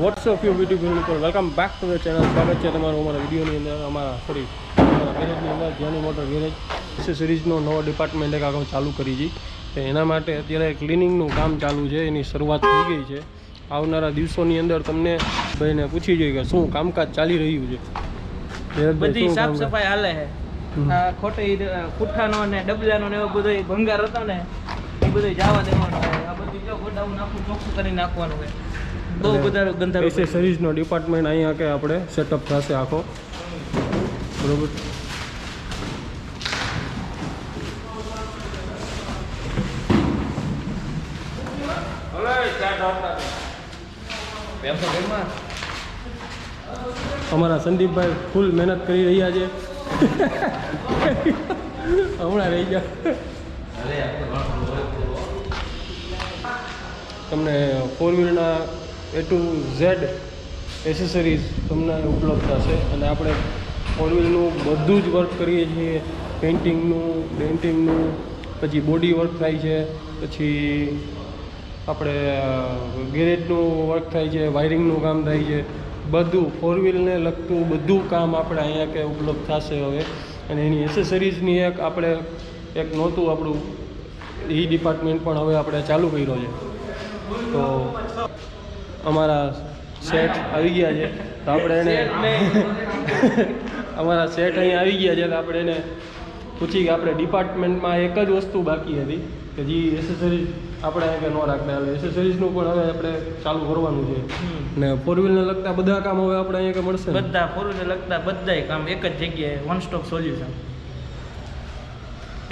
WhatsApp you beautiful people, welcome back to the channel. સ્વાગત છે તમારું અમારા વિડીયોની અંદર. અમારા ગેરેજની અંદર ધ્યાની મોટર ગેરેજ એસેસરીઝનો નવો ડિપાર્ટમેન્ટ એક આખો ચાલુ કરી છે. તો એના માટે અત્યારે ક્લિનિંગનું કામ ચાલુ છે, એની શરૂઆત થઈ ગઈ છે. આવનારા દિવસોની અંદર તમને ભાઈને પૂછી જોઈએ કે શું કામકાજ ચાલી રહ્યું છે. બધી સાફ સફાઈ હાલે છે. ખોટી પુઠ્ઠાનો ને ડબલાનો ને એવો બધો ભંગાર હતો ને એ બધું જવા દેવાનો છે. આ બધું જો ગોડાઉન આખું ચોખ્ખું કરી નાખવાનું છે. બહુ બધા ગંધા એસેસરીઝનો ડિપાર્ટમેન્ટ અહીંયા કે આપણે સેટઅપ થશે આખો, બરોબર. અમારા સંદીપભાઈ ફૂલ મહેનત કરી રહ્યા છે. હમણાં રહી ગયા. તમને ફોર વ્હીલના A to Z એસેસરીઝ તમને ઉપલબ્ધ થશે. અને આપણે ફોર વ્હીલનું બધું જ વર્ક કરીએ છીએ. પેઇન્ટિંગનું, ડેન્ટિંગનું, પછી બોડી વર્ક થાય છે, પછી આપણે ગેરેજનું વર્ક થાય છે, વાયરિંગનું કામ થાય છે. બધું ફોર વ્હીલને લગતું બધું કામ આપણે અહીંયા કે ઉપલબ્ધ થશે હવે. અને એની એસેસરીઝની આપણે એક નહોતું આપણું એ ડિપાર્ટમેન્ટ પણ હવે આપણે ચાલુ કર્યો છે. તો અમારા શેઠ આવી ગયા છે, તો આપણે એને અમારા શેઠ અહીંયા આવી ગયા છે, તો આપણે એને પૂછી કે આપણે ડિપાર્ટમેન્ટમાં એક જ વસ્તુ બાકી હતી કે જે એસેસરીઝ આપણે કે ન રાખતા. એટલે એસેસરીઝનું પણ હવે આપણે ચાલુ કરવાનું છે. ને ફોર વ્હીલને લગતા બધા કામ હવે આપણે અહીંયા કે મળશે. બધા ફોર વ્હીલને લગતા બધાય કામ એક જ જગ્યાએ, વન સ્ટોપ સોલ્યુશન.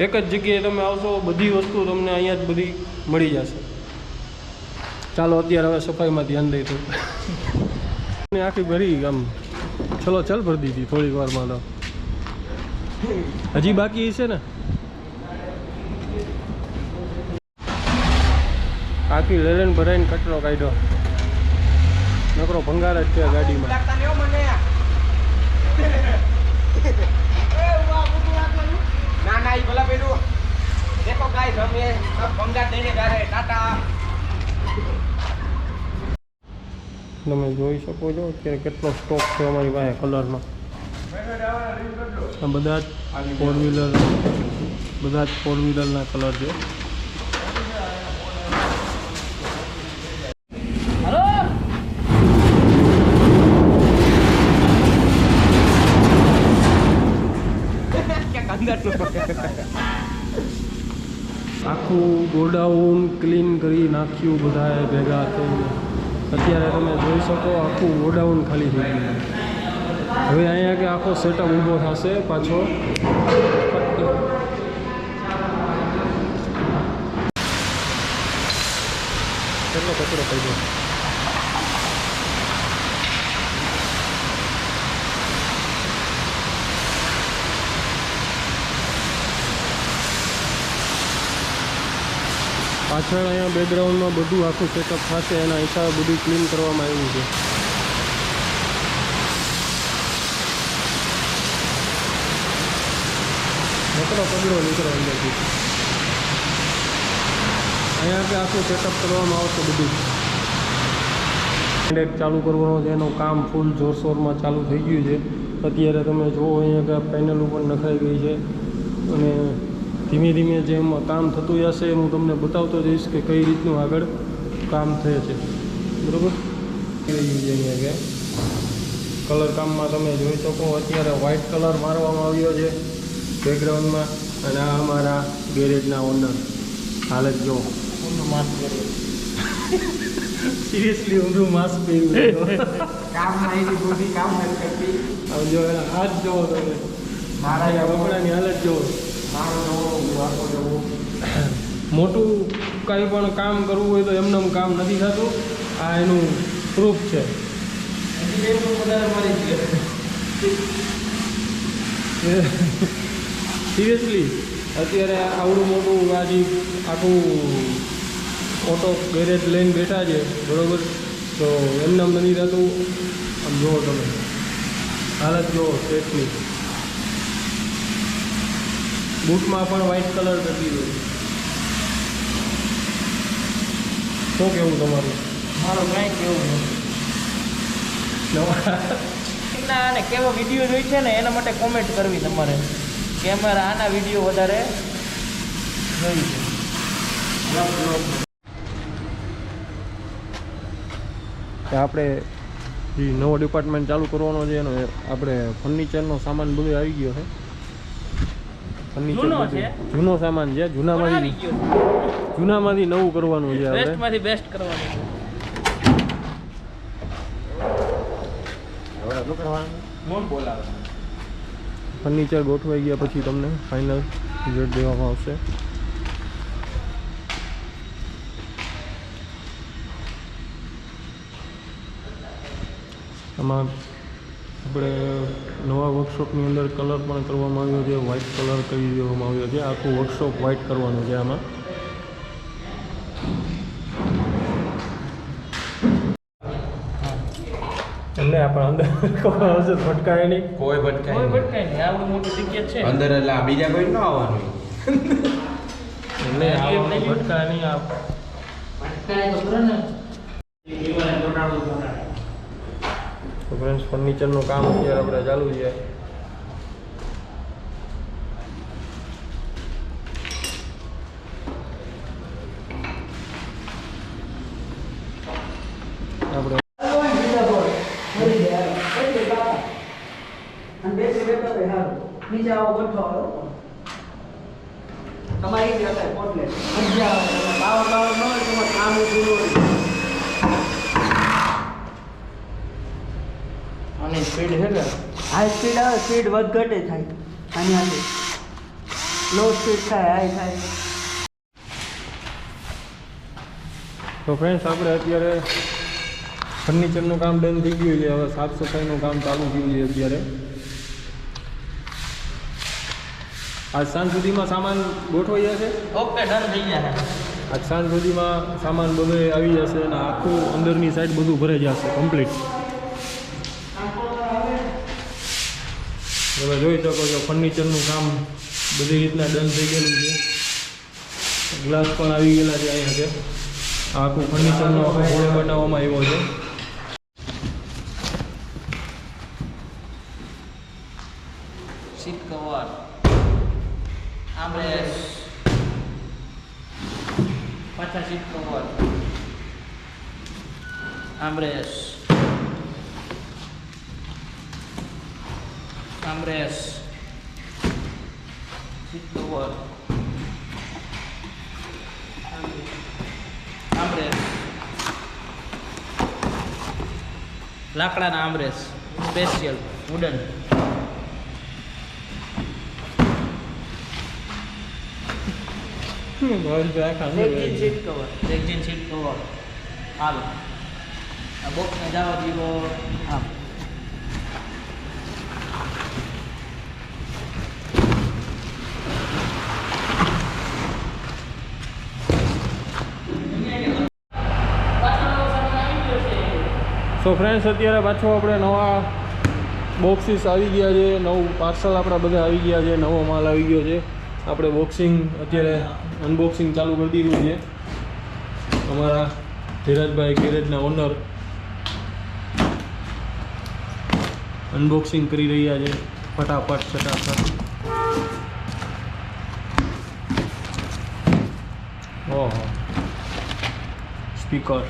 એક જ જગ્યાએ તમે આવશો, બધી વસ્તુ તમને અહીંયા જ બધી મળી જશે. ચાલો અત્યારે હવે સફાઈમાં ધ્યાન દઈશું. આખી ભરી આમ ચલો ચાલ ભરી દીધી થોડીક વારમાં. તો હજી બાકી છે ને, આખી લેલેન ભરાઈને કચરો કાઢ્યો. નકરો ભંગાર જ છે ગાડીમાં. તમે જોઈ શકો છો અત્યારે કેટલો સ્ટોક છે અમારી પાસે કલરનો. બધા જ ફોર વ્હીલરના કલર છે. આખું ગોડાઉન ક્લીન કરી નાખ્યું બધાએ ભેગા થઈને. અત્યારે તમે જોઈ શકો આખું ગોડાઉન ખાલી થઈ ગયું. હવે અહીંયા કે આખો સેટઅપ ઊભો થશે પાછો. કેટલો કચરો થઈ ગયો. પાછળ અહીંયા બેકગ્રાઉન્ડમાં બધું આખું સેટઅપ થશે, એના હિસાબે બધું ક્લીન કરવામાં આવ્યું છે. નકરો કચરો નીકળો અંદરથી. અહીંયા કે આખું સેટઅપ કરવામાં આવશે બધું. ચાલુ કરવાનું છે, એનું કામ ફૂલ જોરશોરમાં ચાલુ થઈ ગયું છે. અત્યારે તમે જુઓ અહીંયા કે પેનલ ઉપર નખાઈ ગઈ છે. અને ધીમે ધીમે જેમ કામ થતું જશે હું તમને બતાવતો જઈશ કે કઈ રીતનું આગળ કામ થાય છે, બરાબર. અહીંયા કે કલર કામમાં તમે જોઈ શકો અત્યારે વ્હાઇટ કલર મારવામાં આવ્યો છે બેકગ્રાઉન્ડમાં. અને આ અમારા ગેરેજના ઓનર હાલત જો માસ્ક પહેર્યું. સિરિયસલી ઊંધું માસ્ક પહેર્યું. જો એના હાથ જોવો તમે, મારા કપડાની હાલત જોવો. મોટું કંઈ પણ કામ કરવું હોય તો એમનેમ કામ નથી થતું. આ એનું પ્રૂફ છે. સિરિયસલી અત્યારે આવડું મોટું આજે આખું ઓટો ગેરેજ લઈને બેઠા છે, બરાબર. તો એમનેમ નથી થતું. આમ જુઓ તમે હાલત જુઓ સેટની. બૂટમાં પણ વ્હાઇટ કલર કરી દો. શું કેવું તમારું? મારું કાંઈ કેવું ના અને કેવો વિડીયો જોઈ છે ને એના માટે કોમેન્ટ કરવી તમારે કે અમારે આના વિડીયો વધારે જોઈ છે. આપણે જે નવો ડિપાર્ટમેન્ટ ચાલુ કરવાનો છે એનો આપણે ફર્નિચરનો સામાન બધો આવી ગયો છે. ફર્નિચર જૂનો સામાન છે, જૂનામાંથી નવું કરવાનું છે, બેસ્ટમાંથી બેસ્ટ કરવાનું છે. ફર્નિચર ગોઠવાઈ ગયા પછી તમને ફાઇનલ રિઝલ્ટ દેવામાં આવશે. આમાં આપણે નવા વર્કશોપની અંદર કલર પણ કરવામાં આવ્યો છે, વ્હાઇટ કલર કરી દેવામાં આવ્યો છે. આખું વર્કશોપ વ્હાઇટ કરવાનું છે આમાં. એમને આપણે અંદર આવશે ભટકાય નહીં, કોઈ ભટકાય નહીં. આ મોટું ટિકિટ છે અંદર, એટલે આ બીજા કોઈ ન આવવાનું. એમને આવવાનું ભટકાય નહીં. આ તો ફ્રેન્ડ્સ ફર્નિચરનું કામ અત્યારે આપણે ચાલુ છે. આપણે આની સ્પીડ છે કે હાઈ સ્પીડ આવે, સ્પીડ વધ ઘટે થાય. આની લો સ્પીડ થાય, હાઈ થાય. તો ફ્રેન્ડ્સ આપણે અત્યારે ફર્નિચરનું કામ ડન થઈ ગયું છે. હવે સાફ સફાઈનું કામ ચાલુ થયું છે અત્યારે. આજ સાંજ સુધીમાં સામાન ગોઠવાઈ જશે. ઓકે ડન થઈ ગયા છે. આજ સાંજ સુધીમાં સામાન બધો આવી જશે અને આખું અંદરની સાઈડ બધું ભરાઈ જશે કમ્પ્લીટ. તમે જોઈ શકો છો ફર્નિચરનું કામ બધી રીતના ડન થઈ ગયેલું છે. ગ્લાસ પણ આવી ગયેલા છે અહીંયા છે. આખું ફર્નિચરનો આખો બોર્ડ બનાવવામાં આવ્યો છે. સીટ કવર, આર્મરેસ્ટ, પાછા seat cover, armrest, seat cover, armrest, લાકડાના armrest special wooden. Rexine seat cover. હાલો આ બોક્સને જવા દીધો. આમ સો ફ્રેન્ડ્સ અત્યારે પાછો આપણે નવા બોક્સીસ આવી ગયા છે, નવું પાર્સલ આપણા બધા આવી ગયા છે, નવો માલ આવી ગયો છે. આપણે બોક્સિંગ અત્યારે અનબોક્સિંગ ચાલુ કરી દીધું છે. અમારા ધીરજભાઈ ગેરેજના ઓનર અનબોક્સિંગ કરી રહ્યા છે ફટાફટ ફટાફટ. ઓહો, સ્પીકર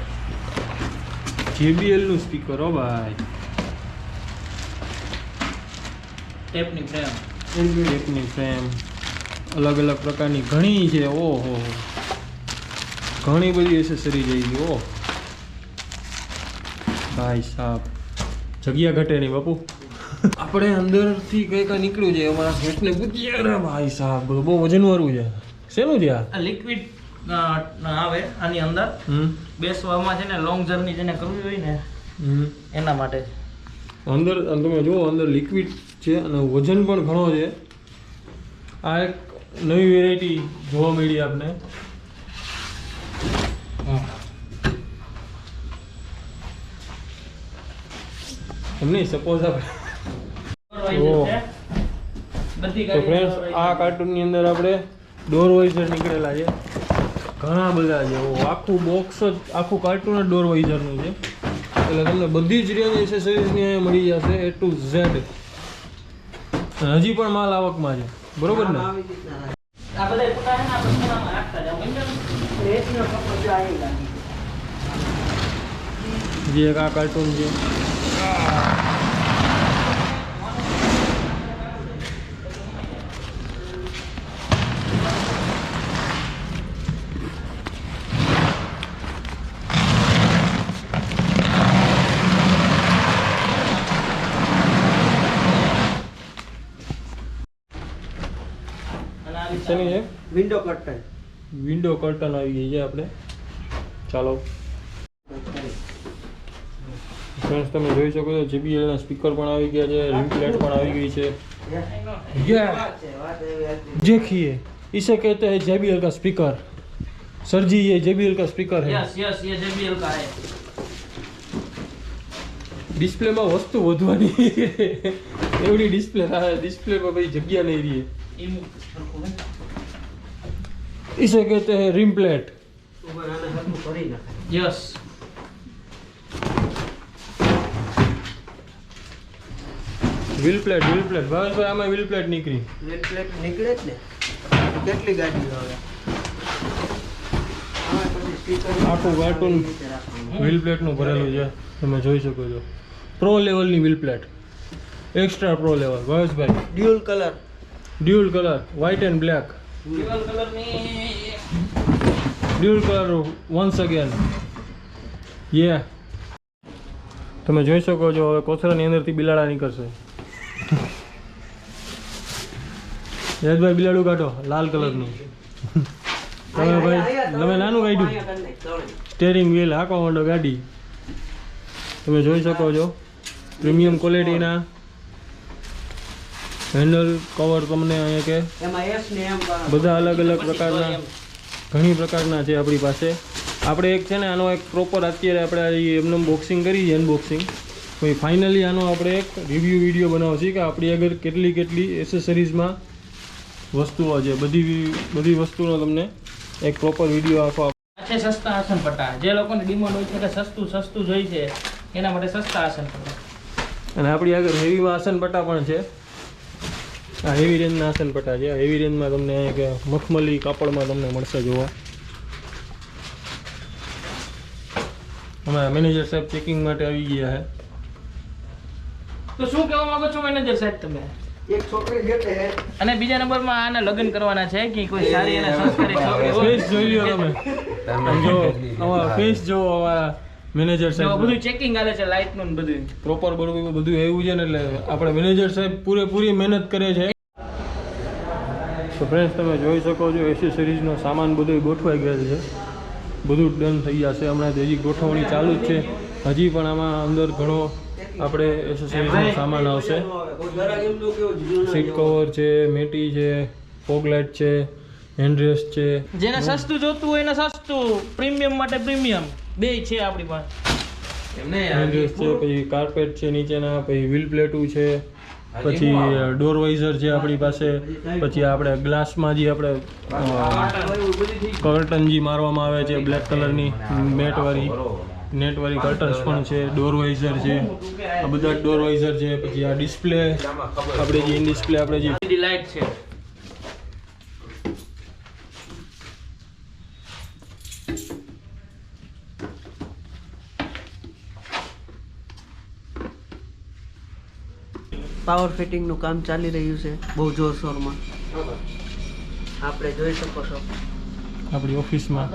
JBLનું સ્પીકર. હો ભાઈ, ટેપની ફ્રેમ, ટેપની ફ્રેમ અલગ અલગ પ્રકારની ઘણી છે. ઓહો, ઘણી બધી એસેસરી જઈ ગઈ. ઓહ ભાઈ સાહેબ, જગ્યા ઘટે નહીં બાપુ. આપણે અંદરથી કંઈ કંઈ નીકળ્યું છે. અમારા ગેટને પૂછીએ. અરે ભાઈ સાહેબ, બહુ વજનવાળું છે. શેનું છે આ? લિક્વિડ આવે આની અંદર. બેસવામાં છે ને લોંગ જર્ની જેને કરવી હોય ને એના માટે. અંદર તમે જુઓ, અંદર લિક્વિડ છે અને વજન પણ ઘણો છે. આ એક નવી વેરાયટી જોવા મળી આપને. એમ નહીં, સપોઝ આપણે તો ફ્રેન્ડ્સ આ કાર્ટૂનની અંદર આપણે ડોર વાઇઝર નીકળેલા છે ઘણા બધા છે. આખું બોક્સ જ, આખું કાર્ટૂન જ ડોર વાઇઝરનું છે. એટલે તમને બધી જ રેન્જ એસેસરીઝની અહીંયા મળી જશે A to Z. હજી પણ માલ આવકમાં છે, બરોબર ને? આ બધા ફોટા છે ને આપણે ખૂણામાં રાખતા જાવ રેસનો કપડો જો આવી લાગે. જે એક આ કાર્ટૂન છે. શેની છે? Window curtain. વિન્ડો કર્ટન આવી ગઈ છે આપણે. ચાલો ફ્રેન્ડ્સ, તમે જોઈ શકો છો JBL ના સ્પીકર પણ આવી ગયા છે, રિમ પ્લેટ પણ આવી ગઈ છે. देखिए इसे कहते हैं JBL का स्पीकर. सर जी ये JBL का स्पीकर है. यस यस ये JBL का है. ડિસ્પ્લે માં વસ્તુ વધવાની એવડી ડિસ્પ્લે થાય, ડિસ્પ્લે માં ભાઈ જગ્યા નહીં રહી. इसे कहते हैं rim plate. Yes wheel plate Bhaveshbhai આમાં વ્હીલ પ્લેટ નીકળી. વ્હીલ પ્લેટ નીકળે જ ને. કેટલી ગાડીઓ હવે આખું કાર્ટૂન વ્હીલ પ્લેટનું ભરેલું છે, તમે જોઈ શકો છો. પ્રો લેવલની wheel plate, extra pro level. Bhaveshbhai dual colour white and black. Dual colour ની ડ્યુઅલ કલર વન્સ અગેન. યે તમે જોઈ શકો છો હવે કોથળાની અંદરથી બિલાડા નીકળશે. યશભાઈ બિલાડું કાઢો લાલ કલરનું. તમે ભાઈ તમે નાનું કાઢ્યું. સ્ટેરિંગ વ્હીલ હાંકવા માંડો ગાડી. તમે જોઈ શકો છો પ્રીમિયમ ક્વોલિટીના હેન્ડલ કવર તમને અહીંયા કે એમાં એસ ને એમ બધા અલગ અલગ પ્રકારના ઘણી પ્રકારના છે આપણી પાસે. આપણે એક છે ને આનો એક પ્રોપર અત્યારે આપણે એમને બોક્સિંગ કરી છે, અનબોક્સિંગ. પછી ફાઇનલી આનો આપણે એક રિવ્યૂ વિડીયો બનાવશું કે આપણી આગળ કેટલી એસેસરીઝમાં વસ્તુઓ છે. બધી વસ્તુનો તમને એક પ્રોપર વિડીયો આખો છે. સસ્તા આસન પટ્ટા જે લોકોને ડિમાન્ડ હોય છે કે સસ્તું જોઈ છે એના માટે સસ્તા આસન પટ્ટા. અને આપણી આગળ હેવીમાં આસન પટ્ટા પણ છે. આ હેવી રેન્જના આસન પટ્ટા છે. હેવી રેન્જમાં તમને અહીંયા કે મખમલી કાપડમાં તમને મળશે જોવા. અમારા મેનેજર સાહેબ ચેકિંગ માટે આવી ગયા છે. તો શું કહેવા માંગો છો મેનેજર સાહેબ તમે? એક છોકરી જેતે હે અને બીજા નંબરમાં આને લગ્ન કરવાના છે કે કોઈ સારી અને સંસ્કારી છોકરી હોય. ફેસ જોઈ લ્યો તમે. જો અમારા ફેસ જો અમારા મેનેજર જો સાહેબ બધું ચેકિંગ આલે છે લાઇટ નું બધું પ્રોપર બધું એવું છે ને એટલે આપણે મેનેજર સાહેબ પૂરેપૂરી મહેનત કરે છે. તો ફ્રેન્ડ્સ તમે જોઈ શકો છો એસેસરીઝનો સામાન બધું ગોઠવાઈ ગયેલ છે. બધું ડન થઈ જશે હમણાં. હજી ગોઠવણી ચાલુ જ છે. હજી પણ આમાં અંદર ઘણો આપણે એસેસરીઝનો સામાન આવશે. સીટ કવર છે, મેટી છે, ફોગ લાઇટ છે, હેન્ડરેસ્ટ છે. જેને સસ્તું જોતું હોય એને સસ્તું, પ્રીમિયમ માટે પ્રીમિયમ બે છે આપણી પાસે. હેન્ડરેસ્ટ છે, પછી કાર્પેટ છે નીચેના, પછી વ્હીલ પ્લેટું છે, પછી ડોર વાઇઝર છે આપણી પાસે. પછી આપણે ગ્લાસમાં જે આપણે કર્ટન જે મારવામાં આવે છે બ્લેક કલરની નેટવાળી કર્ટન્સ પણ છે. ડોર વાઇઝર છે, આ બધા ડોર વાઇઝર છે. પછી આ ડિસ્પ્લે આપણે જે ઇન ડિસ્પ્લે આપણે જે લાઇટ છે. પાવર ફિટિંગનું કામ ચાલી રહ્યું છે બહુ જોરશોરમાં. આપણે જોઈ શકો છો આપણી ઓફિસમાં